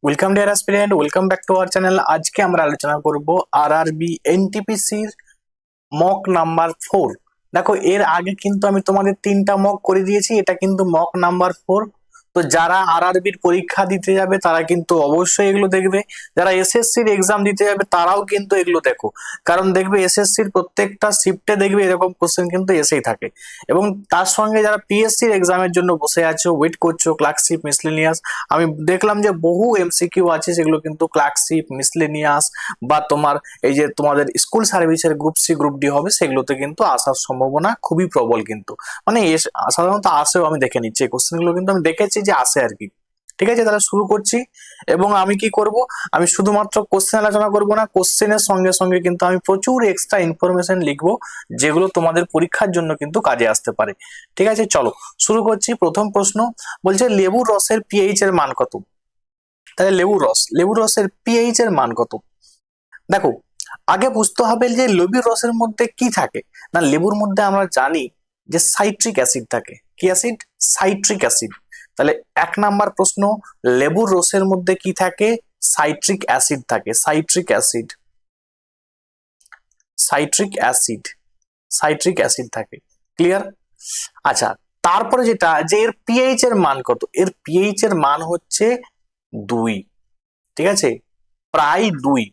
Welcome deer aspirant, welcome back to our channel. আজকে আমরা আলোচনা করব আরআরবি এনটিপিসির মক নাম্বার 4। দেখো, এর আগে কিন্তু আমি তোমাদের 3টা মক করে দিয়েছি, এটা কিন্তু মক নাম্বার 4। তো যারা আরআরবির পরীক্ষা দিতে যাবে তারা কিন্তু অবশ্যই এগুলো দেখবে। যারা এসএসসির এক্সাম দিতে যাবে তারাও কিন্তু এগুলো দেখো, কারণ দেখবে এসএসসির প্রত্যেকটা শিফটে দেখবে এরকম কোশ্চেন কিন্তু এসেই থাকে। এবং তার সঙ্গে যারা পিএসসির এক্সামের জন্য বসে আছো, ওয়েট করছো, ক্লার্কশিপ, মিসলেনিয়াস, আমি দেখলাম যে বহু এমসিকিউ আছে সেগুলো কিন্তু ক্লার্কশিপ, মিসলেনিয়াস বা তোমার এই যে তোমাদের স্কুল সার্ভিসের গ্রুপ সি, গ্রুপ ডি হবে, সেগুলোতে কিন্তু আসার সম্ভাবনা খুবই প্রবল। কিন্তু মানে সাধারণত আসেও, আমি দেখে নিচ্ছি এই কোশ্চেনগুলো কিন্তু আমি দেখেছি যে আসে আর কি। ঠিক আছে, তাহলে শুরু করছি। এবং আমি কি করব, আমি শুধুমাত্র কোশ্চেন আলোচনা করব না, কোশ্চেনের সঙ্গে সঙ্গে কিন্তু আমি প্রচুর এক্সট্রা ইনফরমেশন লিখবো যেগুলো তোমাদের পরীক্ষার জন্য কিন্তু কাজে আসতে পারে। ঠিক আছে, চলো শুরু করছি। প্রথম প্রশ্ন বলছে লেবুর রসের পিএইচ এর মান কত? তাহলে লেবুর রসের পিএইচ এর মান কত? দেখো, আগে বুঝতে হবে যে লেবুর রসের মধ্যে কি থাকে। না, লেবুর মধ্যে আমরা জানি যে সাইট্রিক অ্যাসিড থাকে। কি অ্যাসিড? Citric acid. তাহলে 1 নাম্বার প্রশ্ন, লেবুর রসের মধ্যে কি থাকে? সাইট্রিক অ্যাসিড থাকে। Citric acid, citric acid, citric acid থাকে। ক্লিয়ার? আচ্ছা, তারপরে যেটা যে এর পিএইচ এর মান কত? এর পিএইচ এর মান হচ্ছে 2। ঠিক আছে, প্রায় 2।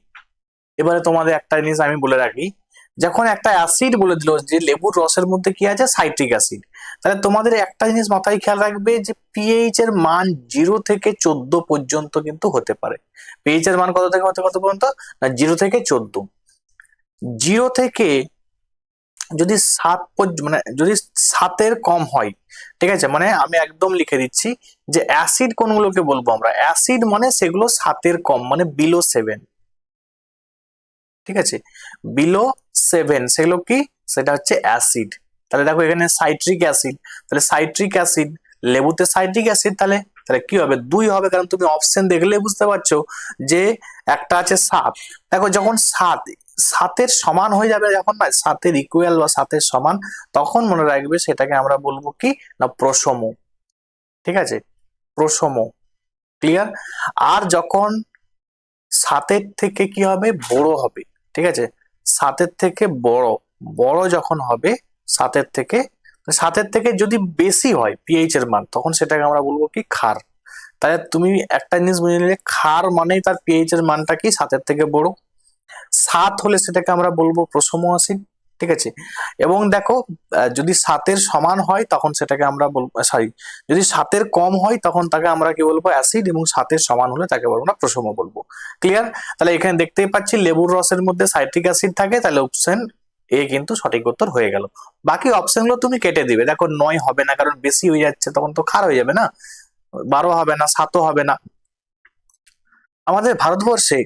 এবারে তোমাদের একটা জিনিস আমি বলে রাখি, যখন একটা অ্যাসিড বলে দিল যে লেবুর রসের মধ্যে কি আছে? সাইট্রিক অ্যাসিড, তাহলে তোমাদের একটা জিনিস মাথায় খেয়াল রাখবে যে পিএইচ এর মান 0 থেকে 14 পর্যন্ত কিন্তু হতে পারে। পিএইচ এর মান কত থেকে কত পর্যন্ত? না, 0 থেকে 14। 0 থেকে যদি 7 মানে যদি 7-এর কম হয়, ঠিক আছে, মানে আমি একদম লিখে দিচ্ছি যে অ্যাসিড কোনগুলোকে বলবো আমরা? অ্যাসিড মানে সেগুলো 7-এর কম, মানে বিলো 7। ঠিক আছে, বিলো 7 সেগুলো কি? সেটা হচ্ছে অ্যাসিড। তাহলে দেখো এখানে সাইট্রিক অ্যাসিড, তাহলে সাইট্রিক অ্যাসিড, লেবুতে সাইট্রিক অ্যাসিড, তাহলে তাহলে কি হবে? 2 হবে, কারণ তুমি অপশন দেখলে বুঝতে পারছো যে একটা আছে 7। দেখো, যখন 7-এর সমান হয়ে যাবে, যখন না 7-এর ইকুয়াল বা 7-এর সমান, তখন মনে রাখবে সেটাকে আমরা বলবো কি? না প্রসম। ঠিক আছে, প্রসম। ক্লিয়ার? আর যখন 7-এর থেকে কি হবে? বড় হবে। ঠিক আছে, 7-এর থেকে বড়, বড় যখন হবে 7-এর থেকে, 7-এর থেকে যদি বেশি হয় পিএইচ এর মান, তখন সেটাকে আমরা বলবো কি? ক্ষার। তাহলে তুমি একটা জিনিস বুঝে নিলে, ক্ষার মানেই তার পিএইচ এর মানটা কি? 7-এর থেকে বড়। 7 হলে সেটাকে আমরা বলবো প্রশম অ্যাসিড। ঠিক আছে, এবং দেখো যদি 7-এর সমান হয় তখন সেটাকে আমরা বলবো, সরি, যদি 7-এর কম হয় তখন তাকে আমরা কি বলবো? অ্যাসিড, এবং 7-এর সমান হলে তাকে বলবো না প্রশম বলবো। ক্লিয়ার? তাহলে এখানে দেখতেই পাচ্ছি লেবুর রসের মধ্যে সাইট্রিক অ্যাসিড থাকে, তাহলে অপশন এ কিন্তু সঠিক উত্তর হয়ে গেল। বাকি অপশন গুলো তুমি কেটে দিবে। দেখো 9 হবে না, কারণ বেশি হয়ে যাচ্ছে, তখন তো ক্ষার হয়ে যাবে না। 12 হবে না, 7ও হবে না। আমাদের ভারতবর্ষে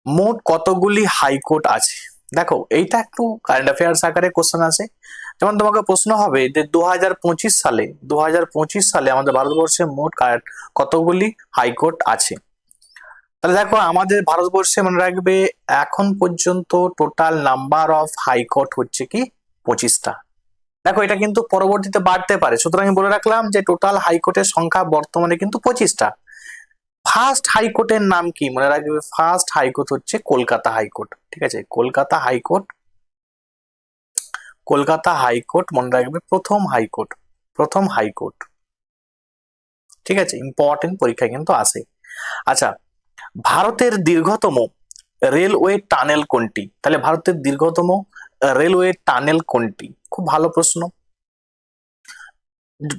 মোট কতগুলি হাইকোর্ট আছে? দেখো, এইটা একটু কারেন্ট অ্যাফেয়ার্স আকারে কোশ্চেন আছে। যেমন তোমাকে প্রশ্ন হবে যে 2025 সালে আমাদের ভারতবর্ষে মোট কতগুলি হাইকোর্ট আছে? তাহলে দেখো, আমাদের ভারতবর্ষে মনে রাখবে এখন পর্যন্ত টোটাল নাম্বার অফ হাইকোর্ট হচ্ছে কি? 25টা। দেখো, এটা কিন্তু পরবর্তীতে বাড়তে পারে, সুতরাং আমি বলে রাখলাম যে টোটাল হাইকোর্টের সংখ্যা বর্তমানে কিন্তু 25টা। ফার্স্ট হাইকোর্টের নাম কি? মনে রাখবে, ফার্স্ট হাইকোর্ট হচ্ছে কলকাতা হাইকোর্ট। ঠিক আছে, কলকাতা হাইকোর্ট, কলকাতা হাইকোর্ট মনে রাখবে প্রথম হাইকোর্ট, প্রথম হাইকোর্ট। ঠিক আছে, ইম্পর্টেন্ট পরীক্ষায় কিন্তু আসে। আচ্ছা, ভারতের দীর্ঘতম রেলওয়ে টানেল কোনটি? তাহলে ভারতের দীর্ঘতম রেলওয়ে টানেল কোনটি? খুব ভালো প্রশ্ন।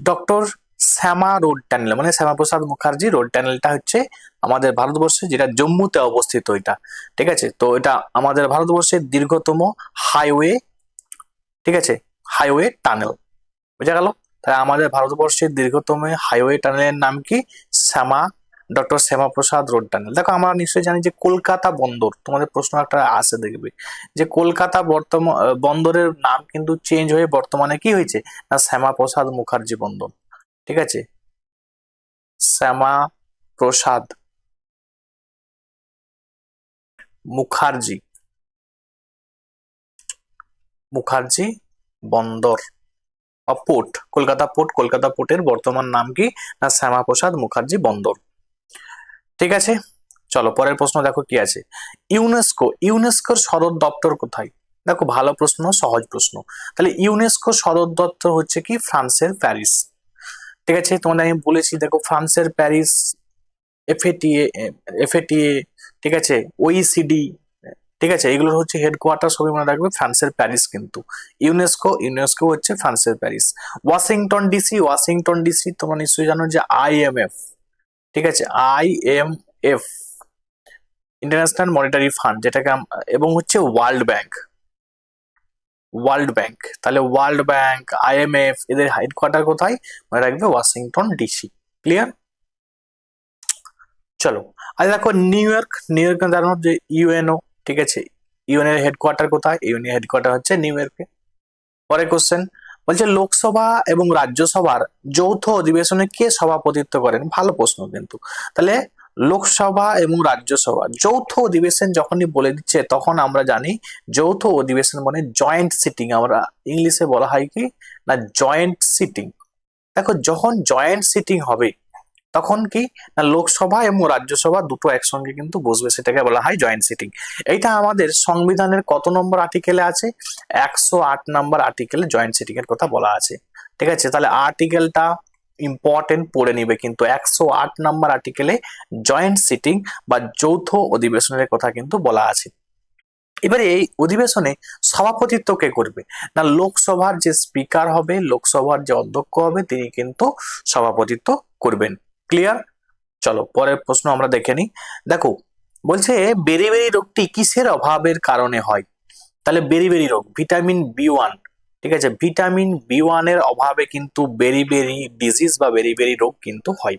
ডক্টর শ্যামা রোড টানেল, মানে শ্যামাপ্রসাদ মুখার্জি রোড টানেলটা হচ্ছে আমাদের ভারতবর্ষে, যেটা জম্মুতে অবস্থিত এটা। ঠিক আছে, তো এটা আমাদের ভারতবর্ষের দীর্ঘতম হাইওয়ে। ঠিক আছে, হাইওয়ে টানেল। বুঝা গেল? তাই আমাদের ভারতবর্ষের দীর্ঘতম হাইওয়ে টানেলের নাম কি? শ্যামা, ডক্টর শ্যামাপ্রসাদ রোড টানেল। দেখো, আমরা নিশ্চয়ই জানি যে কলকাতা বন্দর, তোমাদের প্রশ্ন একটা আসে দেখবে যে কলকাতা বর্তমান বন্দরের নাম কিন্তু চেঞ্জ হয়ে বর্তমানে কি হয়েছে? না শ্যামাপ্রসাদ মুখার্জি বন্দর। ঠিক আছে, শ্যামা প্রসাদ মুখার্জি, মুখার্জি বন্দর, পোর্ট, কলকাতা পোর্ট, কলকাতা পোর্টের বর্তমান নাম কি? না শ্যামাপ্রসাদ মুখার্জি বন্দর। ঠিক আছে, চলো পরের প্রশ্ন দেখো কি আছে। ইউনেস্কোর সদর দপ্তর কোথায়? দেখো ভালো প্রশ্ন, সহজ প্রশ্ন। তাহলে ইউনেস্কোর সদর দপ্তর হচ্ছে কি ফ্রান্সের প্যারিস। ঠিক আছে, তোমাদের আমি বলেছি দেখো ফ্রান্সের প্যারিস, এফএটিএ, এফএটিএ, ঠিক আছে, ওইসিডি, ঠিক আছে, এগুলোর হচ্ছে হেডকোয়ার্টার সবই মনে রাখবে ফ্রান্সের প্যারিস কিন্তু। ইউনেস্কো হচ্ছে ফ্রান্সের প্যারিস। ওয়াশিংটন ডিসি তোমরা নিশ্চয়ই জানো যে আইএমএফ, ঠিক আছে, আইএমএফ, ইন্টারন্যাশনাল মনিটারি ফান্ড, যেটাকে এবং হচ্ছে ওয়ার্ল্ড ব্যাংক। তাহলে ওয়ার্ল্ড ব্যাংক, আইএমএফ, এদের হেডকোয়ার্টার কোথায়? মনে রাখবে ওয়াশিংটন ডিসি। ক্লিয়ার? চলো, আর দেখো নিউ ইয়র্ক জানো যে ইউএনও, ঠিক আছে, ইউএন এর হেডকোয়ার্টার কোথায়? ইউএন এর হেডকোয়ার্টার হচ্ছে নিউ ইয়র্কে। পরে কোশ্চেন বলছে লোকসভা এবং রাজ্যসভার যৌথ অধিবেশনে কে সভাপতিত্ব করেন? ভালো প্রশ্ন কিন্তু। তাহলে লোকসভা এবং রাজ্যসভা যৌথ অধিবেশন যখনই বলে দিচ্ছে তখন আমরা জানি যৌথ অধিবেশন মানে জয়েন্ট সিটিং, আমরা ইংলিশে বলা হয় কি না জয়েন্ট সিটিং। দেখো যখন জয়েন্ট সিটিং হবে তখন কি না লোকসভা এবং রাজ্যসভা দুটো একসঙ্গে কিন্তু বসবে, সেটাকে বলা হয় জয়েন্ট সিটিং। এইটা আমাদের সংবিধানের কত নম্বর আর্টিকেলে আছে? 108 নম্বর আর্টিকেলে জয়েন্ট সিটিং এর কথা বলা আছে। ঠিক আছে, তাহলে আর্টিকেলটা ইম্পর্টেন্ট পড়ে নিবে কিন্তু 108 নম্বর আর্টিকেলে জয়েন্ট সিটিং বা যৌথ অধিবেশনের কথা কিন্তু বলা আছে। এবারে এই অধিবেশনে সভাপতিত্ব কে করবে? না লোকসভার যে স্পিকার হবে, লোকসভার যে অধ্যক্ষ হবে তিনি কিন্তু সভাপতিত্ব করবেন। ক্লিয়ার? চলো পরের প্রশ্ন আমরা দেখে নিই। দেখো বলছে বেরিবেরি রোগটি কিসের অভাবের কারণে হয়? তাহলে বেরিবেরি রোগ ভিটামিন B1, ঠিক আছে, ভিটামিন B1 এর অভাবে কিন্তু বেরিবেরি ডিজিজ বা বেরিবেরি রোগ কিন্তু হয়।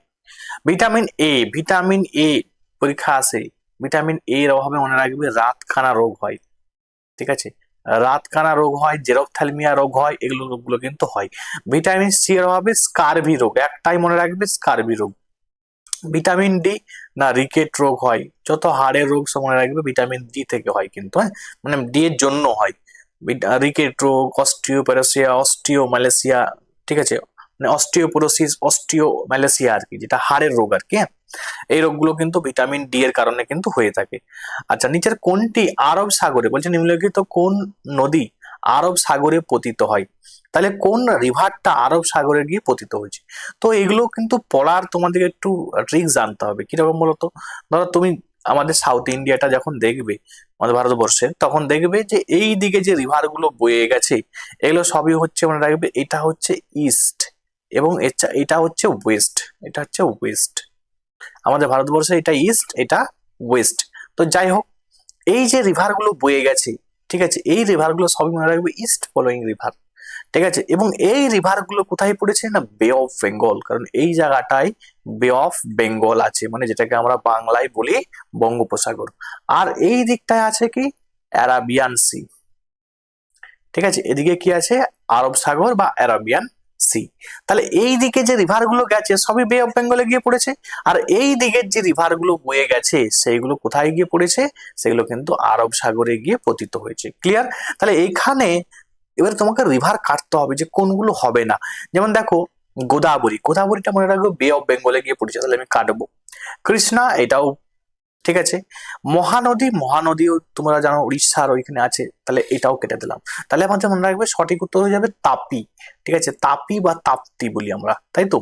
ভিটামিন এ পরীক্ষা আসে, ভিটামিন এর অভাবে মনে রাখবে রাতকানা রোগ হয়। ঠিক আছে, রাতকানা রোগ হয়, জেরপ্থ্যালমিয়া রোগ হয়, এগুলো রোগগুলো কিন্তু হয়। ভিটামিন C এর অভাবে স্কারভি রোগ, একটাই মনে রাখবে স্কারভি রোগ। ভিটামিন D না রিকেট রোগ হয়, যত হাড়ের রোগ সব মনে রাখবে ভিটামিন D থেকে হয় কিন্তু, হ্যাঁ, মানে D এর জন্য হয়। রিকেট রোগ, অস্টিওমালেশিয়া, ঠিক আছে, মানে অস্টিওপোরোসিস, অস্টিওমালেশিয়া আর কি, যেটা হাড়ের রোগ আর কি, হ্যাঁ, এই রোগগুলো কিন্তু ভিটামিন D এর কারণে কিন্তু হয়ে থাকে। আচ্ছা, নিচের কোনটি আরব সাগরে, বলছে নিম্নলিখিত কোন নদী আরব সাগরে পতিত হয়? তাহলে কোন রিভারটা আরব সাগরে গিয়ে পতিত হয়েছে? তো এগুলো কিন্তু পড়ার তোমাদের একটু ট্রিক জানতে হবে। কিরকম বলতো, ধরো তুমি আমাদের সাউথ ইন্ডিয়াটা যখন দেখবে, আমাদের ভারতবর্ষে, তখন দেখবে যে এই দিকে যে রিভার গুলো বয়ে গেছে এগুলো সবই হচ্ছে মনে রাখবে এটা হচ্ছে ইস্ট এবং এটা হচ্ছে ওয়েস্ট, এটা হচ্ছে ওয়েস্ট। আমাদের ভারতবর্ষে এটা ইস্ট, এটা ওয়েস্ট। তো যাই হোক, এই যে রিভার গুলো বয়ে গেছে, ঠিক আছে, এই রিভার গুলো সবই মনে রাখবে ইস্ট ফলোয়িং রিভার। ঠিক আছে, এবং এই রিভার গুলো কোথায় পড়েছে না বে অফ বেঙ্গল, কারণ এই জায়গাটায় বে অফ বেঙ্গল আছে, মানে যেটাকে আমরা বাংলায় বলি বঙ্গোপসাগর। আর এই দিকটায় আছে কি অ্যারাবিয়ান সি। ঠিক আছে, এদিকে কি আছে আরব সাগর বা অ্যারাবিয়ান সি। তাহলে এই দিকে যে রিভার গুলো গেছে সবই বে অফ বেঙ্গলে গিয়ে পড়েছে, আর এই দিকের যে রিভার গুলো বয়ে গেছে সেইগুলো কোথায় গিয়ে পড়েছে? সেগুলো কিন্তু আরব সাগরে গিয়ে পতিত হয়েছে। ক্লিয়ার? তাহলে এইখানে এবার তোমাকে রিভার কাটতে হবে যে কোনগুলো হবে না। যেমন দেখো গোদাবরীটা মনে রাখবো বে অফ বেঙ্গলে গিয়ে পড়েছে, তাহলে আমি কাটবো। কৃষ্ণা, এটাও ঠিক আছে। মহানদীও তোমরা জানো উড়িষ্যার ওইখানে আছে, তাহলে এটাও কেটে দিলাম। তাহলে আমাদের মনে রাখবে সঠিক উত্তর হয়ে যাবে তাপি। ঠিক আছে, তাপি বা তাপ্তি বলি আমরা, তাই তো।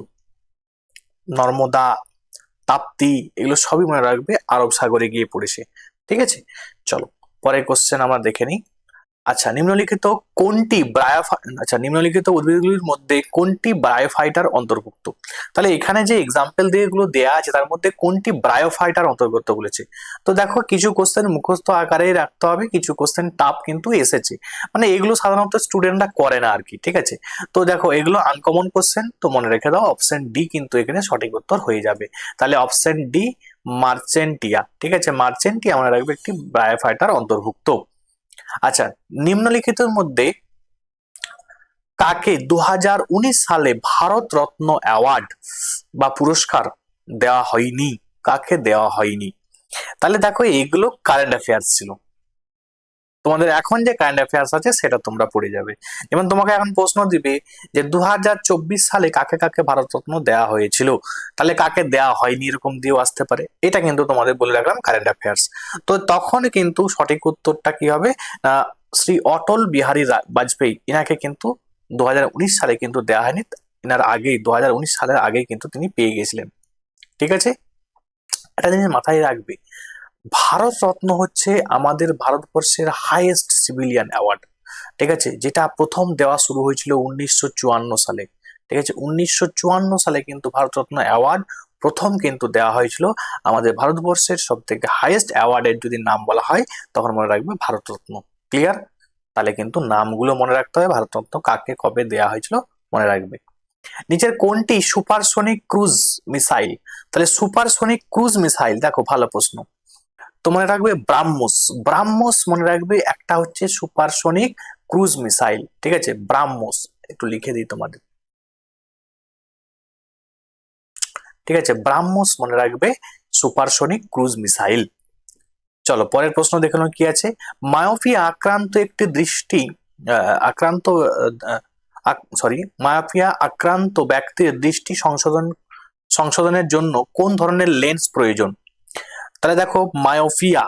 নর্মদা, তাপ্তি, এগুলো সবই মনে রাখবে আরব সাগরে গিয়ে পড়েছে। ঠিক আছে, চলো পরের কোশ্চেন আমরা দেখে নিই। নিম্নলিখিত উদ্ভিদগুলির মধ্যে কোনটি ব্রায়োফাইটার অন্তর্ভুক্ত? তাহলে এখানে যে এক্সাম্পল দিয়ে এগুলো দেয়া আছে তার মধ্যে কোনটি ব্রায়োফাইটার অন্তর্গত বলেছে। তো দেখো কিছু কোশ্চেন মুখস্থ আকারেই রাখতে হবে, কিছু কোশ্চেন টাফ কিন্তু এসেছে, মানে এগুলো সাধারণত স্টুডেন্টরা করে না আর কি। ঠিক আছে, তো দেখো এগুলো আনকমন কোশ্চেন, তো মনে রেখে দাও অপশন ডি কিন্তু এখানে সঠিক উত্তর হয়ে যাবে। তাহলে অপশন ডি মার্চেন্টিয়া, ঠিক আছে, মার্চেন্টিয়া মনে রাখবে একটি ব্রায়োফাইটার অন্তর্ভুক্ত। আচ্ছা, নিম্নলিখিতের মধ্যে কাকে 2019 সালে ভারত রত্ন অ্যাওয়ার্ড বা পুরস্কার দেওয়া হয়নি? কাকে দেওয়া হয়নি? তাহলে দেখো এগুলো কারেন্ট অ্যাফেয়ার্স ছিল। তোমাদের এখন যে কারেন্ট অ্যাফেয়ার্স আছে সেটা তোমরা পড়ে যাবে। যেমন তোমাকে এখন প্রশ্ন দিবে যে 2024 সালে কাকে কাকে ভারতরত্ন দেওয়া হয়েছিল, তাহলে কাকে দেওয়া হয়নি এরকম দিয়েও আসতে পারে। এটা কিন্তু তোমাদের বলে রাখলাম কারেন্ট অ্যাফেয়ার্স। তো তখন কিন্তু সঠিক উত্তরটা কি হবে, শ্রী অটল বিহারী বাজপেয়ী, ইনাকে কিন্তু 2019 সালে কিন্তু দেওয়া হয়নি, ইনার আগেই 2019 সালের আগেই কিন্তু তিনি পেয়ে গেছিলেন। ঠিক আছে, একটা জিনিস মাথায় রাখবে, ভারত রত্ন হচ্ছে আমাদের ভারতবর্ষের হাইয়েস্ট সিভিলিয়ান অ্যাওয়ার্ড। ঠিক আছে, যেটা প্রথম দেওয়া শুরু হয়েছিল 1954 সালে। ঠিক আছে, 1954 সালে কিন্তু ভারত রত্ন অ্যাওয়ার্ড প্রথম কিন্তু দেওয়া হয়েছিল। আমাদের ভারতবর্ষের সব থেকে হাইয়েস্ট অ্যাওয়ার্ডের যদি নাম বলা হয় তখন মনে রাখবে ভারত রত্ন। ক্লিয়ার? তাহলে কিন্তু নামগুলো মনে রাখতে হবে, ভারত রত্ন কাকে কবে দেওয়া হয়েছিল মনে রাখবে। নিচের কোনটি সুপারসোনিক ক্রুজ মিসাইল? তাহলে সুপারসোনিক ক্রুজ মিসাইল, দেখো ভালো প্রশ্ন, তো মনে রাখবে ব্রাহ্মোস। ব্রাহ্মোস মনে রাখবে, একটা হচ্ছে সুপারসোনিক ক্রুজ মিসাইল। ঠিক আছে, ব্রাহ্মোস একটু লিখে দিই তোমাদের। ঠিক আছে, ব্রাহ্মোস মনে রাখবে সুপারসোনিক ক্রুজ মিসাইল। চলো পরের প্রশ্ন দেখে নাও কি আছে। মায়োপিয়া আক্রান্ত একটি দৃষ্টি আক্রান্ত মায়োপিয়া আক্রান্ত ব্যক্তির দৃষ্টি সংশোধনের জন্য কোন ধরনের লেন্স প্রয়োজন? তাহলে দেখো, মায়োপিয়া,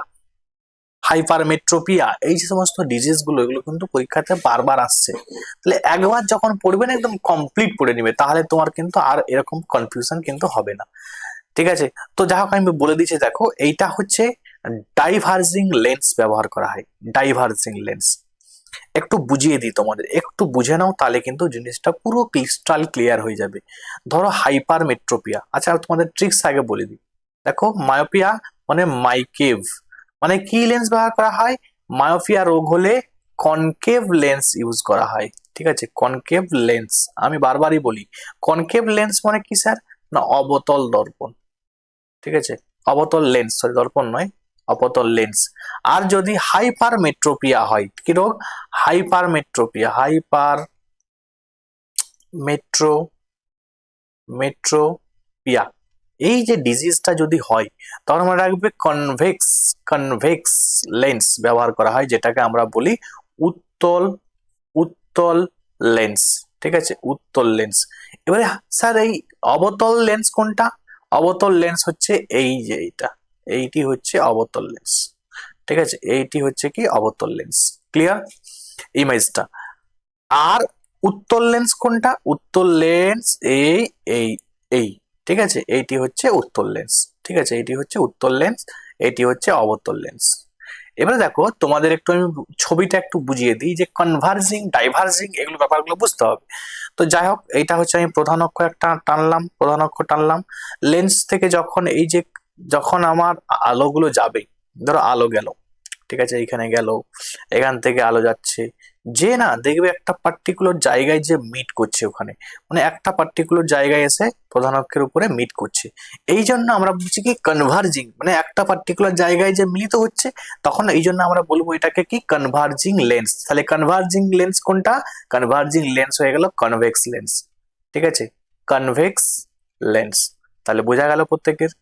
হাইপারমেট্রোপিয়া, এই যে সমস্ত ডিজিজ গুলো, এগুলো কিন্তু পরীক্ষাতে বারবার আসছে। তাহলে একবার যখন পড়বে না, একদম কমপ্লিট পড়ে নিবে, তাহলে তোমার কিন্তু আর এরকম কনফিউশন কিন্তু হবে না। ঠিক আছে, তো যাই হোক আমি বলে দিচ্ছি, দেখো এইটা হচ্ছে ডাইভার্জিং লেন্স ব্যবহার করা হয়, ডাইভার্জিং লেন্স। একটু বুঝিয়ে দিই তোমাদের, একটু বুঝে নাও, তাহলে কিন্তু জিনিসটা পুরো ক্রিস্টাল ক্লিয়ার হয়ে যাবে। ধরো হাইপারমেট্রোপিয়া, আচ্ছা তোমাদের ট্রিক্স আগে বলে দিই। দেখো, মায়োপিয়া মানে মাইকেভ, মানে কি লেন্স ব্যবহার করা হয়? মায়োপিয়া রোগ হলে কনকেভ লেন্স ইউজ করা হয়। ঠিক আছে, কনকেভ লেন্স, আমি বারবারই বলি কনকেভ লেন্স মানে কি স্যার, না অবতল দর্পণ। ঠিক আছে, অবতল লেন্স, সরি দর্পণ নয়, অবতল লেন্স। আর যদি হাইপারমেট্রোপিয়া হয়, কি রোগ? হাইপারমেট্রোপিয়া, মেট্রো মেট্রোপিয়া, এই যে ডিজিজটা যদি হয়, তখন মনে রাখবে কনভেক্স লেন্স ব্যবহার করা হয়, যেটাকে আমরা বলি উত্তল উত্তল লেন্স। ঠিক আছে, উত্তল লেন্স। এবারে স্যার এই অবতল লেন্স কোনটা? অবতল লেন্স হচ্ছে এই যে এইটি হচ্ছে অবতল লেন্স। ঠিক আছে, এইটি হচ্ছে কি অবতল লেন্স। ক্লিয়ার ইমেজটা? আর উত্তল লেন্স কোনটা? উত্তল লেন্স এই এই এই ঠিক আছে, এইটি হচ্ছে উত্তল লেন্স। ঠিক আছে, এইটি হচ্ছে উত্তল লেন্স, এটি হচ্ছে অবতল লেন্স। এবারে দেখো, তোমাদের একটু আমি ছবিটা একটু বুঝিয়ে দিই, যে কনভার্জিং ডাইভার্জিং এগুলো ব্যাপারগুলো বুঝতে হবে। তো যাই হোক, এইটা হচ্ছে আমি প্রধান অক্ষ একটা টানলাম, প্রধান অক্ষ টানলাম। লেন্স থেকে যখন এই যে, যখন আমার আলোগুলো যাবে, ধরো আলো গেল, ঠিক আছে, এইখানে গেল, এখান থেকে আলো যাচ্ছে, যে না দেখবে একটা পার্টিকুলার জায়গায় যে মিট করছে ওখানে, মানে একটা পার্টিকুলার জায়গায় এসে প্রধান অক্ষের উপরে মিট করছে। এই জন্য আমরা বলছি কি কনভার্জিং, মানে একটা পার্টিকুলার জায়গায় যে মিলিত হচ্ছে, তখন এই জন্য আমরা বলবো এটাকে কি কনভার্জিং লেন্স। তাহলে কনভার্জিং লেন্স কোনটা? কনভার্জিং লেন্স হয়ে গেল কনভেক্স লেন্স। ঠিক আছে, কনভেক্স লেন্স। তাহলে বোঝা গেল প্রত্যেকের।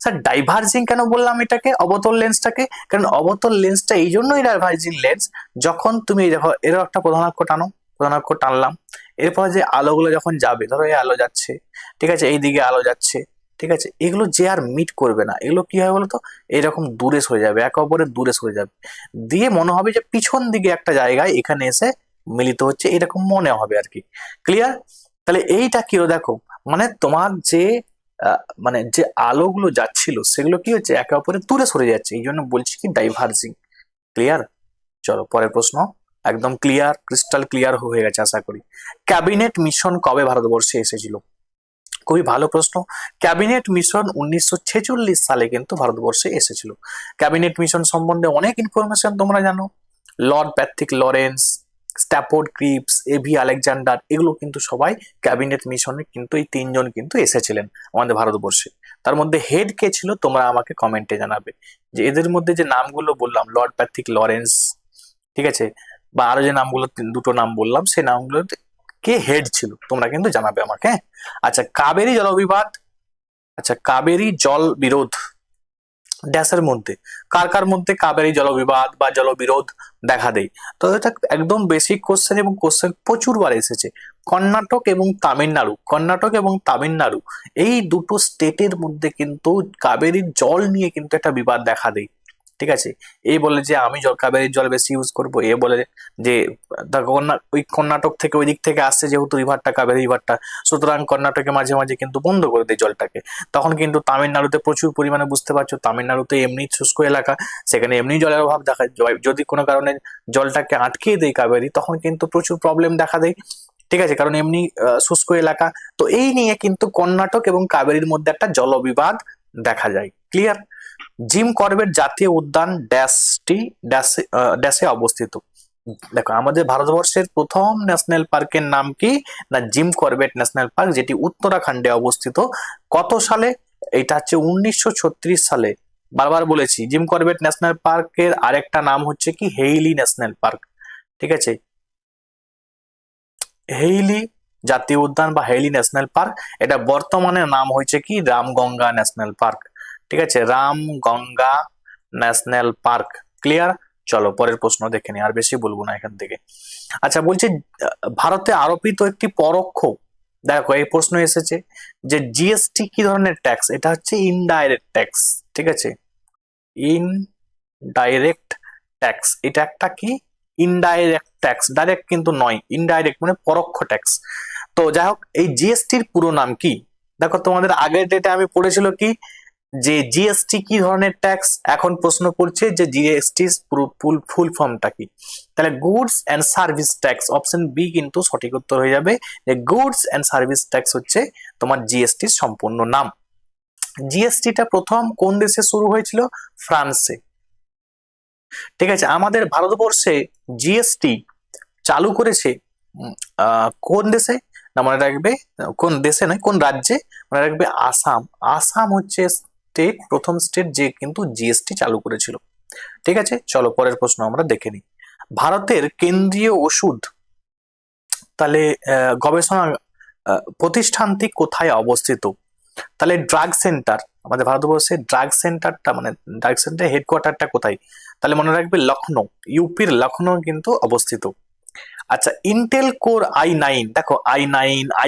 স্যার ডাইভার্জিং কেন বললাম এটাকে, অবতল লেন্সটাকে? কারণ অবতল লেন্সটা এই জন্যই ডাইভার্জিং লেন্স, যখন তুমি দেখো এর একটা প্রধান অক্ষ টানো, প্রধান অক্ষ টানলাম, এরপর যে আলোগুলো যখন যাবে, ধরো এই আলো যাচ্ছে, ঠিক আছে, এইদিকে আলো যাচ্ছে, ঠিক আছে, এগুলো যে আর মিট করবে না, এগুলো কি হয় বলতো, এরকম দূরে সরে যাবে, একে অপরের দূরে সরে যাবে, দিয়ে মনে হবে যে পিছন দিকে একটা জায়গায় এখানে এসে মিলিত হচ্ছে, এরকম মনে হবে আর কি। ক্লিয়ার? তাহলে এইটা কি দেখো, মানে তোমার যে মানে যে আলোগুলো যাচ্ছিল সেগুলো কি হচ্ছে, একে অপরের দূরে সরে যাচ্ছে, এই জন্য বলছি কি ডাইভার্জিং। ক্লিয়ার? চলো পরের প্রশ্ন। একদম ক্লিয়ার, ক্রিস্টাল ক্লিয়ার হয়ে গেছে আশা করি। ক্যাবিনেট মিশন কবে ভারতবর্ষে এসেছিল? খুবই ভালো প্রশ্ন। ক্যাবিনেট মিশন 1946 সালে কিন্তু ভারতবর্ষে এসেছিল। ক্যাবিনেট মিশন সম্বন্ধে অনেক ইনফরমেশন তোমরা জানো, Lord Patrick Lawrence, Stafford Cripps, A V Alexander, এগুলো কিন্তু সবাই ক্যাবিনেট মিশনে কিন্তু এই তিনজন কিন্তু এসেছিলেন আমাদের ভারতবর্ষে। তার মধ্যে হেড কে ছিল তোমরা আমাকে কমেন্টে জানাবে, যে এদের মধ্যে যে নামগুলো বললাম, লর্ড প্যাট্রিক লরেন্স, ঠিক আছে, বা আরো যে নামগুলো দুটো নাম বললাম, সেই নামগুলো কে হেড ছিল তোমরা কিন্তু জানাবে আমাকে। আচ্ছা কাবেরী জল বিবাদ, আচ্ছা কাবেরী জল বিরোধ, ড্যাশের মধ্যে কার কার মধ্যে কাবেরী জলবিবাদ বা জলবিরোধ দেখা দেয়। তো এটা একদম বেসিক কোশ্চেন এবং কোশ্চেন প্রচুর বার এসেছে। কর্ণাটক এবং তামিলনাড়ু, কর্ণাটক এবং তামিলনাড়ু এই দুটো স্টেটের মধ্যে কিন্তু কাবেরীর জল নিয়ে কিন্তু একটা বিবাদ দেখা দেয়। ঠিক আছে, এ বলে যে আমি জল কাবেরীর জল বেশি ইউজ করব, এ বলে যে ওই কর্ণাটক থেকে ওই দিক থেকে আসছে যেহেতু রিভারটা কাবেরী রিভারটা, সুতরাং কর্ণাটকে মাঝে মাঝে কিন্তু বন্ধ করে দেয় জলটাকে। তখন কিন্তু তামিলনাড়ুতে প্রচুর পরিমাণে, বুঝতে পারছো তামিলনাড়ুতে এমনি শুষ্ক এলাকা, সেখানে এমনি জলের অভাব দেখা যায়, যদি কোনো কারণে জলটাকে আটকে দেয় কাবেরী তখন কিন্তু প্রচুর প্রবলেম দেখা দেয়। ঠিক আছে, কারণ এমনি শুষ্ক এলাকা। তো এই নিয়ে কিন্তু কর্ণাটক এবং কাবেরীর মধ্যে একটা জলবিবাদ দেখা যায়। ক্লিয়ার? জিম করবেট জাতীয় উদ্যান ড্যাশটি ড্যাশে অবস্থিত। দেখো আমাদের ভারতবর্ষের প্রথম ন্যাশনাল পার্কের নাম কি, না জিম করবেট ন্যাশনাল পার্ক, যেটি উত্তরাখণ্ডে অবস্থিত। কত সালে? এটা হচ্ছে 1936 সালে। বারবার বলেছি জিম করবেট ন্যাশনাল পার্কের আরেকটা নাম হচ্ছে কি হেইলি ন্যাশনাল পার্ক। ঠিক আছে, হেইলি জাতীয় উদ্যান বা হেইলি ন্যাশনাল পার্ক, এটা বর্তমানে নাম হয়েছে কি রামগঙ্গা ন্যাশনাল পার্ক। ঠিক আছে, রামগঙ্গা ন্যাশনাল পার্ক। ক্লিয়ার? চলো পরের প্রশ্ন দেখে নি, আর বেশি বলবো না এখান থেকে। আচ্ছা বলছি, ভারতে আরোপিত একটি পরোক্ষ, দেখো এই প্রশ্ন এসেছে যে জিএসটি কি ধরনের ট্যাক্স, এটা হচ্ছে ইনডাইরেক্ট ট্যাক্স। ঠিক আছে, ইনডাইরেক্ট ট্যাক্স, এটা একটা কি ইনডাইরেক্ট ট্যাক্স, ডাইরেক্ট কিন্তু নয়, ইনডাইরেক্ট মানে পরোক্ষ ট্যাক্স। তো যাই হোক, এই জিএসটির পুরো নাম কি? দেখো তোমাদের আগের ডেটে আমি পড়েছিল কি যে জিএসটি কি ধরনের ট্যাক্স, এখন প্রশ্ন করছে যে জিএসটি ফুল ফর্মটা কি। তাহলে goods and service tax, option B কিন্তু সঠিক উত্তর হয়ে যাবে, যে গুডস এন্ড সার্ভিস ট্যাক্স হচ্ছে তোমার জিএসটির সম্পূর্ণ নাম। জিএসটিটা প্রথম কোন দেশে শুরু হয়েছিল? ফ্রান্সে। ঠিক আছে, আমাদের ভারতবর্ষে জিএসটি চালু করেছে কোন দেশে, না মনে রাখবে, কোন দেশে নয় কোন রাজ্যে, মনে রাখবে আসাম। আসাম হচ্ছে স্টেট, প্রথম স্টেট যে কিন্তু জিএসটি চালু করেছিল। ঠিক আছে, চলো পরের প্রশ্ন আমরা দেখে নিই। ভারতের কেন্দ্রীয় ওষুধ তাহলে গবেষণা প্রতিষ্ঠানটি কোথায় অবস্থিত? তাহলে ড্রাগ সেন্টার, আমাদের ভারতবর্ষের ড্রাগ সেন্টারটা মানে ড্রাগ সেন্টার হেডকোয়ার্টারটা কোথায়? তাহলে মনে রাখবে লখনৌ, ইউপির লখনৌ কিন্তু অবস্থিত। আচ্ছা, ইন্টেল কোর i9, দেখো i9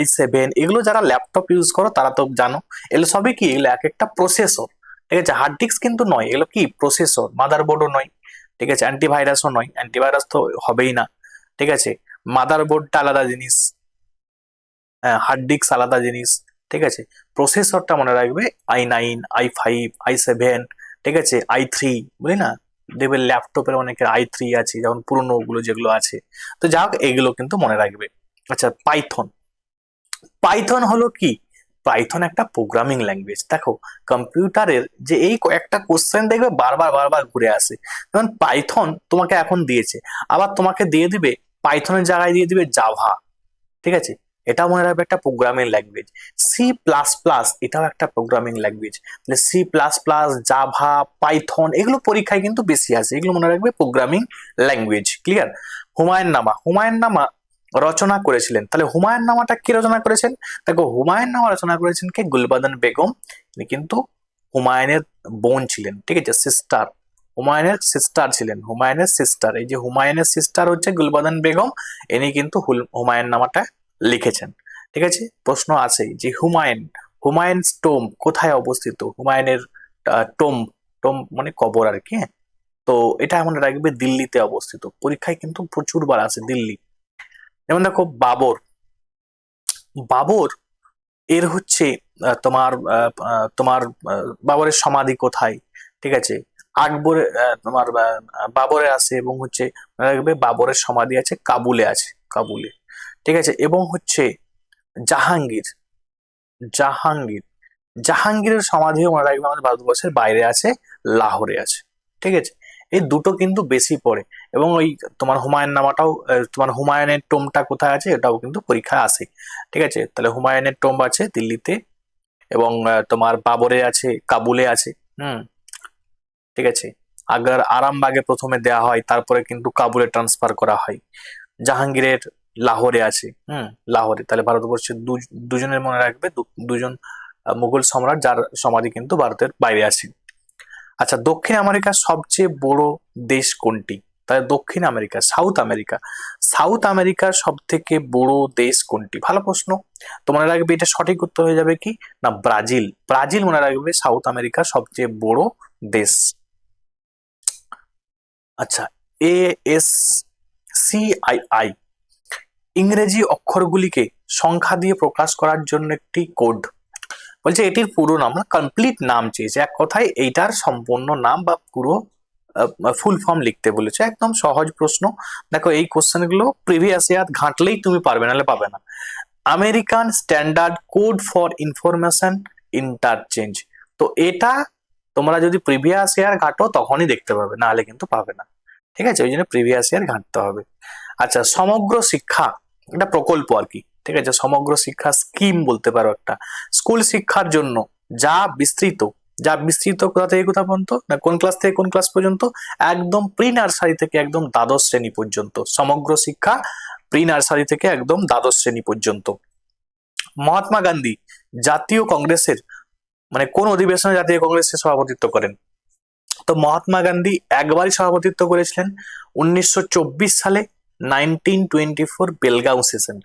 i7 এগুলো যারা ল্যাপটপ ইউজ করো তারা তো জানো, এগুলো সবই কি, এগুলো এক একটা প্রসেসর। ঠিক আছে, হার্ড ডিস্ক কিন্তু নয়, এগুলো কি প্রসেসর, মাদারবোর্ডও নয়। ঠিক আছে, অ্যান্টিভাইরাসও নয়, অ্যান্টিভাইরাস তো হবেই না। ঠিক আছে, মাদারবোর্ডটা আলাদা জিনিস, হার্ড ডিস্ক আলাদা জিনিস। ঠিক আছে, প্রসেসরটা মনে রাখবে i9 i5 i7। ঠিক আছে, i3, বুঝলি না, দেখবে ল্যাপটপের অনেকের i3 আছে, যেমন পুরোনো ওগুলো যেগুলো আছে। তো যাই হোক এগুলো কিন্তু মনে রাখবে। আচ্ছা, পাইথন, পাইথন হলো কি, পাইথন একটা প্রোগ্রামিং ল্যাঙ্গুয়েজ। দেখো কম্পিউটারের যে এই কয়েকটা কোশ্চেন দেখবে বারবার বারবার ঘুরে আসে, যেমন পাইথন তোমাকে এখন দিয়েছে, আবার তোমাকে দিয়ে দিবে পাইথনের জায়গায় দিয়ে দিবে জাভা। ঠিক আছে, এটা মনে রাখবে একটা programming language. C plus plus এটাও একটা প্রোগ্রামিং ল্যাঙ্গুয়েজ। তাহলে C plus plus, Java, Python এগুলো পরীক্ষায় কিন্তু বেশি আসে, এগুলো মনে রাখবে প্রোগ্রামিং ল্যাঙ্গুয়েজ। ক্লিয়ার? হুমায়ুন নামা, হুমায়ুন নামা রচনা করেছিলেন, তাহলে হুমায়ুন নামাটা কে রচনা করেছেন? দেখো হুমায়ুন নামা রচনা করেছেন কে, গুলবাদন বেগম। তিনি কিন্তু হুমায়ুনের বোন ছিলেন। ঠিক আছে, সিস্টার, হুমায়ুনের সিস্টার ছিলেন, হুমায়ুনের সিস্টার, এই যে হুমায়ুনের সিস্টার হচ্ছে গুলবাদন বেগম, ইনি কিন্তু হুমায়ুন নামাটা লিখেছেন। ঠিক আছে, প্রশ্ন আছে যে হুমায়ুন, হুমায়ুনস টোম্ব কোথায় অবস্থিত? হুমায়ুনের টোম্ব, টোম্ব মানে কবর আর কি, হ্যাঁ? তো এটা মনে রাখবে দিল্লিতে অবস্থিত, পরীক্ষায় কিন্তু প্রচুর বার আছে দিল্লি। যেমন দেখো বাবর, বাবর এর হচ্ছে তোমার বাবরের সমাধি কোথায়? ঠিক আছে, আকবরের তোমার বাবরে আছে, এবং হচ্ছে মনে রাখবে বাবরের সমাধি আছে কাবুলে, আছে কাবুলে। ঠিক আছে, এবং হচ্ছে জাহাঙ্গীর, জাহাঙ্গীর, জাহাঙ্গীরের সমাধিও মনে রাখবে আমাদের ভারতবর্ষের বাইরে আছে, লাহোরে আছে। ঠিক আছে, এই দুটো কিন্তু বেশি পড়ে। এবং ওই তোমার হুমায়ুন নামাটাও, তোমার হুমায়ুনের টোম্বটা কোথায় আছে এটাও কিন্তু পরীক্ষায় আসে। ঠিক আছে, তাহলে হুমায়ুনের টোম্ব আছে দিল্লিতে, এবং তোমার বাবরে আছে কাবুলে আছে। হুম, ঠিক আছে, আগ্রার আরামবাগে প্রথমে দেয়া হয়, তারপরে কিন্তু কাবুলে ট্রান্সফার করা হয়। জাহাঙ্গীরের লাহোরে আছে, লাহোরে। তাহলে ভারতবর্ষের দুজনের মনে রাখবে, দুজন মুঘল সম্রাট যার সমাধি কিন্তু ভারতের বাইরে আছে। আচ্ছা, দক্ষিণ আমেরিকার সবচেয়ে বড় দেশ কোনটি? তাহলে দক্ষিণ আমেরিকা, সাউথ আমেরিকা, সাউথ আমেরিকার সব থেকে বড় দেশ কোনটি? ভালো প্রশ্ন। তো মনে রাখবে এটা সঠিক উত্তর হয়ে যাবে কি না ব্রাজিল। ব্রাজিল মনে রাখবে সাউথ আমেরিকার সবচেয়ে বড় দেশ। আচ্ছা, A S C I I ইংরেজি অক্ষরগুলিকে সংখ্যা দিয়ে প্রকাশ করার জন্য একটি কোড। বলছে এটির পুরো নাম, না কমপ্লিট নাম চেয়েছে, এক কথায় এইটার সম্পূর্ণ নাম বা পুরো ফুল ফর্ম লিখতে বলেছে। একদম সহজ প্রশ্ন। দেখো এই কোশ্চেন গুলো প্রিভিয়াস ইয়ার ঘাঁটলেই তুমি পারবে, নাহলে পাবে না। American standard code for information interchange. তো এটা তোমরা যদি প্রিভিয়াস ইয়ার ঘাটো তখনই দেখতে পাবে, নাহলে কিন্তু পাবে না। ঠিক আছে, ওই জন্য প্রিভিয়াস ইয়ার ঘাঁটতে হবে। আচ্ছা, সমগ্র শিক্ষা এটা প্রকল্প আর কি। ঠিক আছে, সমগ্র শিক্ষা স্কিম বলতে পারো একটা। স্কুল শিক্ষার জন্য যা বিস্তৃত, কোথা থেকে কোথা পর্যন্ত, না কোন ক্লাস থেকে কোন ক্লাস পর্যন্ত? একদম প্রি নার্সারি থেকে একদম দ্বাদশ শ্রেণী পর্যন্ত। সমগ্র শিক্ষা প্রি নার্সারি থেকে একদম দ্বাদশ শ্রেণী পর্যন্ত। মহাত্মা গান্ধী জাতীয় কংগ্রেসের মানে কোন অধিবেশনে জাতীয় কংগ্রেসের সভাপতিত্ব করেন? তো মহাত্মা গান্ধী একবারই সভাপতিত্ব করেছিলেন 1924 সালে, 1924 বেলগাঁও সেশন।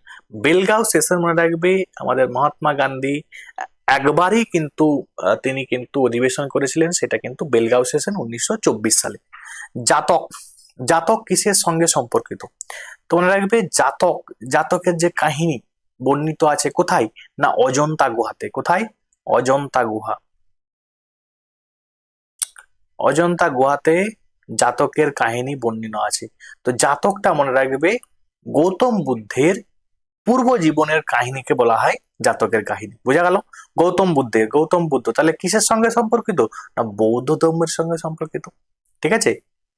বেলগাঁও সেশন মনে রাখবে, আমাদের মহাত্মা গান্ধী একবারই কিন্তু তিনি কিন্তু অধিবেশন করেছিলেন, সেটা কিন্তু বেলগাঁও সেশন 1924 সালে। জাতক, জাতক কিসের সঙ্গে সম্পর্কিত? তো মনে রাখবে জাতক, জাতকের যে কাহিনী বর্ণিত আছে কোথায়, না অজন্তা গুহাতে। কোথায়? অজন্তা গুহা। অজন্তা গুহাতে জাতকের কাহিনী বর্ণিত আছে। তো জাতকটা মনে রাখবে গৌতম বুদ্ধের পূর্ব জীবনের কাহিনীকে বলা হয় জাতকের কাহিনী। বোঝা গেল? গৌতম বুদ্ধ তাহলে কিসের সঙ্গে সম্পর্কিত, না বৌদ্ধ ধর্মের সঙ্গে সম্পর্কিত। ঠিক আছে,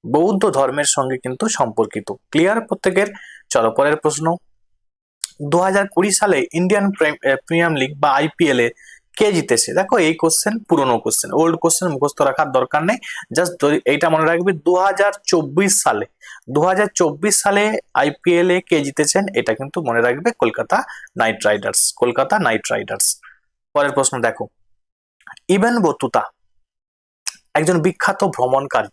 বৌদ্ধ ধর্মের সঙ্গে কিন্তু সম্পর্কিত। ক্লিয়ার প্রত্যেকের? চলো পরের প্রশ্ন। 2020 সালে ইন্ডিয়ান প্রিমিয়ার লিগ বা আইপিএল এ কে জিতেছে? দেখো এই কোশ্চেন পুরনো কোশ্চেন, ওল্ড কোশ্চেন মুখস্থ রাখার দরকার নেই। জাস্ট এইটা মনে রাখবে 2024 সালে, 2024 সালে আইপিএল এ কে জিতেছেন এটা কিন্তু মনে রাখবে Kolkata night Riders, Kolkata night Riders. পরের প্রশ্ন দেখো, ইবেন বতুতা একজন বিখ্যাত ভ্রমণকারী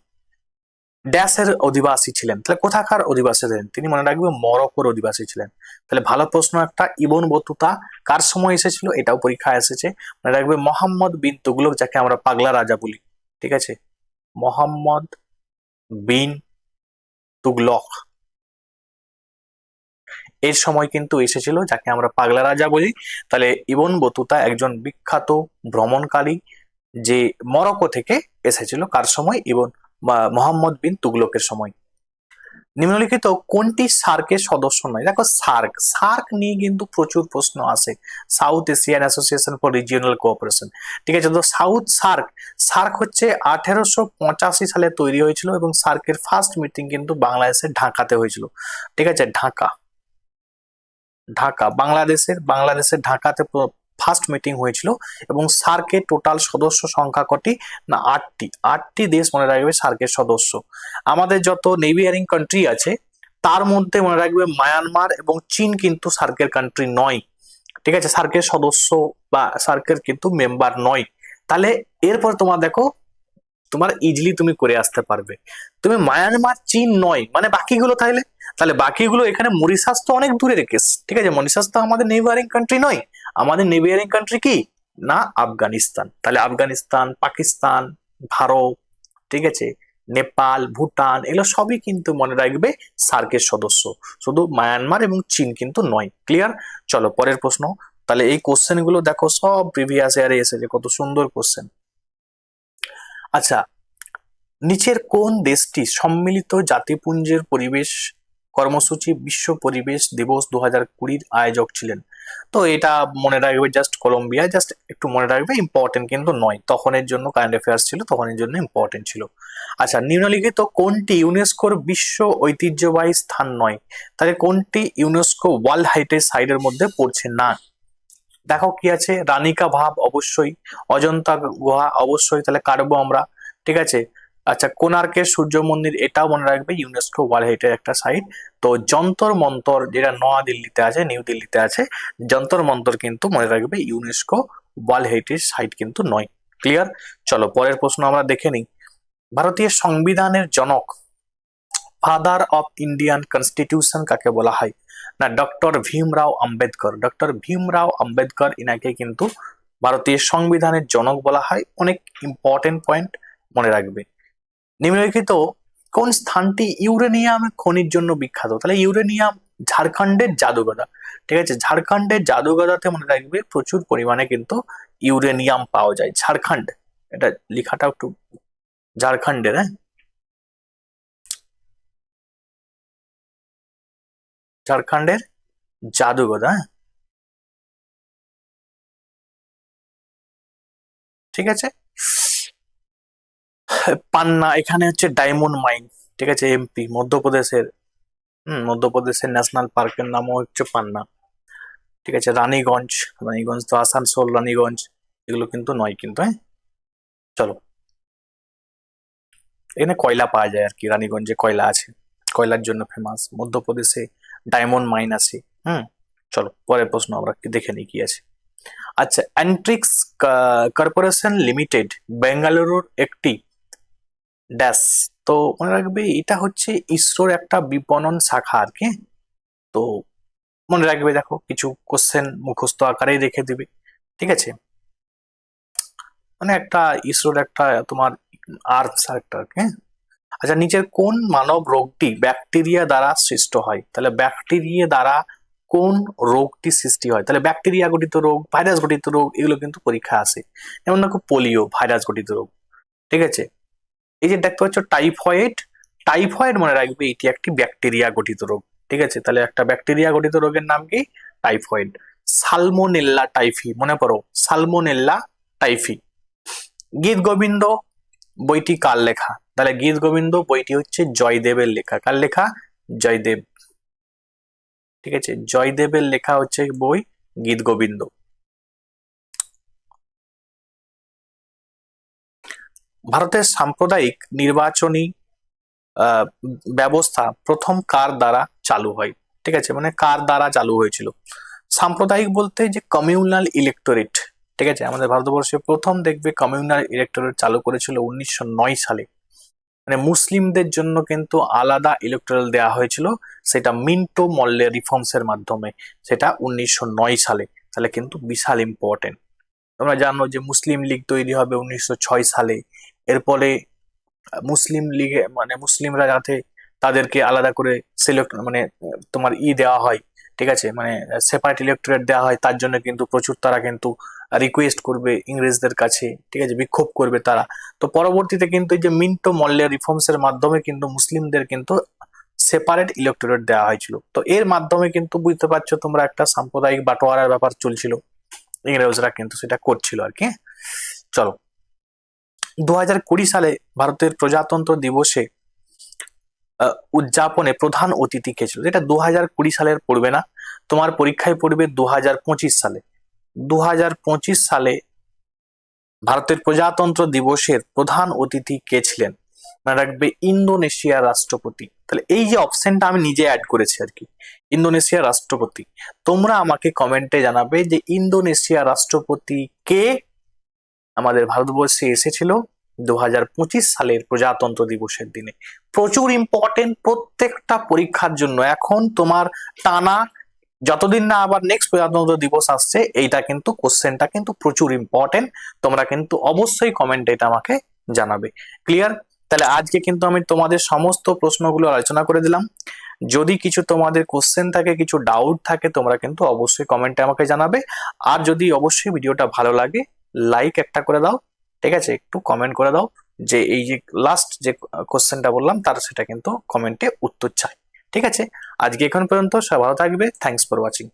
ড্যাশের অধিবাসী ছিলেন। তাহলে কোথাকার অধিবাসী ছিলেন? তিনি মনে রাখবে মরক্কোর অধিবাসী ছিলেন। তাহলে ভালো প্রশ্ন একটা। ইবন বতুতা কার সময় এসেছিল? এটাও পরীক্ষায় এসেছে। মনে রাখবে মোহাম্মদ বিন তুগলক, যাকে আমরা পাগলা রাজা বলি। ঠিক আছে, মোহাম্মদ বিন তুগলক এর সময় কিন্তু এসেছিল, যাকে আমরা পাগলা রাজা বলি। তাহলে ইবন বতুতা একজন বিখ্যাত ভ্রমণকারী, যে মরক্কো থেকে এসেছিল। কার সময়? মোহাম্মদ বিন তুগলকের সময়। নিম্নলিখিত কোনটি সার্কের সদস্য নয়? দেখো সার্ক, সার্ক নিয়ে কিন্তু প্রচুর প্রশ্ন আসে। South Asian association for regional cooperation. ঠিক আছে, তো সাউথ সার্ক, সার্ক হচ্ছে 1885 সালে তৈরি হয়েছিল এবং সার্কের ফার্স্ট মিটিং কিন্তু বাংলাদেশের ঢাকাতে হয়েছিল। ঠিক আছে, ঢাকা, বাংলাদেশের ঢাকাতে ফার্স্ট মিটিং হয়েছিল। এবং সার্কের টোটাল সদস্য সংখ্যা কটি? না 8টি। 8টি দেশ মনে রাখবে সার্কের সদস্য। আমাদের যত নেইবারিং কান্ট্রি আছে তার মধ্যে মনে রাখবে মায়ানমার এবং চীন কিন্তু সার্কের কান্ট্রি নয়। ঠিক আছে, সার্কের সদস্য বা সার্কের কিন্তু মেম্বার নয়। তাহলে এরপর তোমার দেখো, তোমার ইজিলি তুমি করে আসতে পারবে। তুমি মায়ানমার চীন নয় মানে বাকিগুলো, তাহলে তাহলে বাকিগুলো এখানে মরিশাস তো অনেক দূরে রেখেস। ঠিক আছে, মরিশাস তো আমাদের নেইবারিং কান্ট্রি নয়। আমাদের নেইবারিং কান্ট্রি কি না আফগানিস্তান। তাহলে আফগানিস্তান, পাকিস্তান, ভারত, ঠিক আছে, নেপাল, ভুটান, এগুলো সবই কিন্তু মনে রাখবে সার্কের সদস্য। শুধু মায়ানমার এবং চীন কিন্তু নয়। ক্লিয়ার? চলো পরের প্রশ্ন। তাহলে এই কোশ্চেন গুলো দেখো সব প্রিভিয়াস ইয়ারে এসেছে, কত সুন্দর কোশ্চেন। আচ্ছা, নিচের কোন দেশটি সম্মিলিত জাতিপুঞ্জের পরিবেশ কর্মসূচি বিশ্ব পরিবেশ দিবস 2020 আয়োজক ছিলেন? তো এটা মনে রাখবে জাস্ট কলম্বিয়া, জাস্ট একটু মনে রাখবে, ইম্পর্টেন্ট কিন্তু নয়। তখনের জন্য কারেন্ট অ্যাফেয়ার্স ছিল, তখনের জন্য ইম্পর্টেন্ট ছিল। আচ্ছা, নিম্নলিখিত কোনটি ইউনেস্কোর বিশ্ব ঐতিহ্যবাহী স্থান নয়? তাহলে কোনটি ইউনেস্কো ওয়ার্ল্ড হেরিটেজ সাইটের মধ্যে পড়ছে না? দেখো কি আছে, রানিকা ভাব অবশ্যই, অজন্তা গুহা অবশ্যই, তাহলে কাটবো আমরা। ঠিক আছে, আচ্ছা কোণার্কের সূর্য মন্দির এটাও মনে রাখবে ইউনেস্কো ওয়ার্ল্ড হেরিটেজ একটা সাইট। তো যন্তর মন্তর যেটা নয়াদিল্লিতে আছে, নিউ দিল্লিতে আছে, যন্তর মন্তর কিন্তু মনে রাখবে ইউনেস্কো ওয়ার্ল্ড হেরিটেজ সাইট কিন্তু নয়। ক্লিয়ার? চলো পরের প্রশ্ন আমরা দেখে নিই। ভারতীয় সংবিধানের জনক, ফাদার অফ ইন্ডিয়ান কনস্টিটিউশন কাকে বলা হয়? না, ডক্টর ভীমরাও আম্বেদকর। ডক্টর ভীমরাও আম্বেদকর ইনাকে কিন্তু ভারতীয় সংবিধানের জনক বলা হয়। অনেক ইম্পর্টেন্ট পয়েন্ট মনে রাখবে। নিম্নলিখিত কোন স্থানটি ইউরেনিয়াম খনির জন্য বিখ্যাত? তাহলে ইউরেনিয়াম ঝাড়খণ্ডের জাদুগদা। ঠিক আছে, ঝাড়খণ্ডের জাদুগদাতে মনে রাখবে প্রচুর পরিমাণে কিন্তু ইউরেনিয়াম পাওয়া যায়। ঝাড়খণ্ড, এটা লেখাটা একটু ঝাড়খণ্ডের, হ্যাঁ, ঝাড়খণ্ডের জাদুগদা, হ্যাঁ, ঠিক আছে। পান্না, এখানে হচ্ছে ডায়মন্ড মাইন, ঠিক আছে, এমপি মধ্যপ্রদেশের। মধ্যপ্রদেশের ন্যাশনাল পার্কের নামও হচ্ছে পান্না। ঠিক আছে, রানীগঞ্জ, রানীগঞ্জ তো আসানসোল, রানীগঞ্জ এগুলো কিন্তু নয় কিন্তু, হ্যাঁ। চলো, এখানে কয়লা পাওয়া যায় আর কি, রানীগঞ্জে কয়লা আছে, কয়লার জন্য ফেমাস। মধ্যপ্রদেশে ডায়মন্ড মাইন আছে। হুম, চলো পরের প্রশ্ন আমরা দেখে নিই কি আছে। আচ্ছা, অ্যান্ট্রিক্স কর্পোরেশন লিমিটেড বেঙ্গালুরুর একটি ড্যাশ। তো মনে রাখবে এটা হচ্ছে ইসরোর একটা বিপণন শাখা আর কি। তো মনে রাখবে, দেখো কিছু কোশ্চেন মুখস্থ আকারেই রেখে দিবে, ঠিক আছে। মানে একটা ইসরোর একটা তোমার আনসার একটা আর কি, হ্যাঁ? আচ্ছা, নিচের কোন মানব রোগটি ব্যাকটেরিয়া দ্বারা সৃষ্ট হয়? তাহলে ব্যাকটেরিয়া দ্বারা কোন রোগটি সৃষ্টি হয়? তাহলে ব্যাকটেরিয়া গঠিত রোগ, ভাইরাস গঠিত রোগ এগুলো কিন্তু পরীক্ষা আসে। যেমন দেখো পোলিও ভাইরাস গঠিত রোগ, ঠিক আছে। এই যে দেখতে পাচ্ছ টাইফয়েড, টাইফয়েড মনে রাখবে এটি একটি ব্যাকটেরিয়া গঠিত রোগ, ঠিক আছে। তাহলে একটা ব্যাকটেরিয়া গঠিত রোগের নাম কি? টাইফয়েড। সালমোনেল্লা টাইফি, মনে পড়ো, সালমোনেল্লা টাইফি। গীত গোবিন্দ বইটি কার লেখা? তাহলে গীত গোবিন্দ বইটি হচ্ছে জয়দেবের লেখা। কার লেখা? জয়দেব, ঠিক আছে, জয়দেবের লেখা হচ্ছে বই গীত গোবিন্দ। ভারতের সাম্প্রদায়িক নির্বাচনী আহ, ব্যবস্থা প্রথম কার দ্বারা চালু হয়? ঠিক আছে, মানে কার দ্বারা চালু হয়েছিল? সাম্প্রদায়িক বলতে যে কমিউনাল ইলেক্টোরেট, ঠিক আছে। আমাদের ভারতবর্ষে প্রথম দেখবে কমিউনাল ইলেক্টোরেট চালু করেছিল 1909 সালে। মানে মুসলিমদের জন্য কিন্তু আলাদা ইলেকটোরাল দেওয়া হয়েছিল, সেটা মিন্টো মল্লের রিফর্মস এর মাধ্যমে, সেটা 1909 সালে। তাহলে কিন্তু বিশাল ইম্পর্টেন্ট। তোমরা জানো যে মুসলিম লীগ তৈরি হবে 1906 সালে। এরপরে মুসলিম লীগে মানে মুসলিমরা যাতে তাদেরকে আলাদা করে সিলেক্ট মানে তোমার দেওয়া হয়, ঠিক আছে, মানে সেপারেট ইলেক্টোরেট দেওয়া হয়, তার জন্য কিন্তু প্রচুর তারা কিন্তু রিকোয়েস্ট করবে ইংরেজদের কাছে, ঠিক আছে, বিক্ষোভ করবে তারা। তো পরবর্তীতে কিন্তু এই যে মিন্টো মল্লের রিফর্মস এর মাধ্যমে কিন্তু মুসলিমদের কিন্তু সেপারেট ইলেক্টোরেট দেওয়া হয়েছিল। তো এর মাধ্যমে কিন্তু বুঝতে পারছো তোমরা একটা সাম্প্রদায়িক বাটোয়ারার ব্যাপার চলছিল, ইংরেজরা কিন্তু সেটা করছিল আর কি। চলো, 2020 সালে ভারতের প্রজাতন্ত্র দিবসে উদযাপনে প্রধান অতিথি কে ছিল? এটা 2020 সালের পড়বে না, তোমার পরীক্ষায় পড়বে 2025 সালে। 2025 সালে ভারতের প্রজাতন্ত্র দিবসের প্রধান অতিথি কে ছিলেন? মনে রাখবে ইন্দোনেশিয়ার রাষ্ট্রপতি। তাহলে এই যে অপশনটা আমি নিজে অ্যাড করেছি আর কি, ইন্দোনেশিয়ার রাষ্ট্রপতি। তোমরা আমাকে কমেন্টে জানাবে যে ইন্দোনেশিয়ার রাষ্ট্রপতি কে আমাদের ভারতবর্ষে এসেছিল 2025 সালের প্রজাতন্ত্র দিবসের দিনে। প্রচুর ইম্পর্টেন্ট প্রত্যেকটা পরীক্ষার জন্য। এখন তোমার টানা যতদিন না আবার নেক্সট প্রজাতন্ত্র দিবস আসছে, এইটা কিন্তু কোশ্চেনটা কিন্তু প্রচুর ইম্পর্টেন্ট। তোমরা কিন্তু অবশ্যই কমেন্টে এটা আমাকে জানাবে। ক্লিয়ার? তাহলে আজকে কিন্তু আমি তোমাদের সমস্ত প্রশ্নগুলো আলোচনা করে দিলাম। যদি কিছু তোমাদের কোশ্চেন থাকে, কিছু ডাউট থাকে, তোমরা কিন্তু অবশ্যই কমেন্টে আমাকে জানাবে। আর যদি অবশ্যই ভিডিওটা ভালো লাগে, লাইক একটা করে দাও, ঠিক আছে, একটু কমেন্ট করে দাও যে এই যে লাস্ট যে কোশ্চেনটা বললাম তার সেটা কিন্তু কমেন্টে উত্তর চাই, ঠিক আছে। আজকে এখন পর্যন্ত সবাই ভালো থাকবে। Thanks for watching.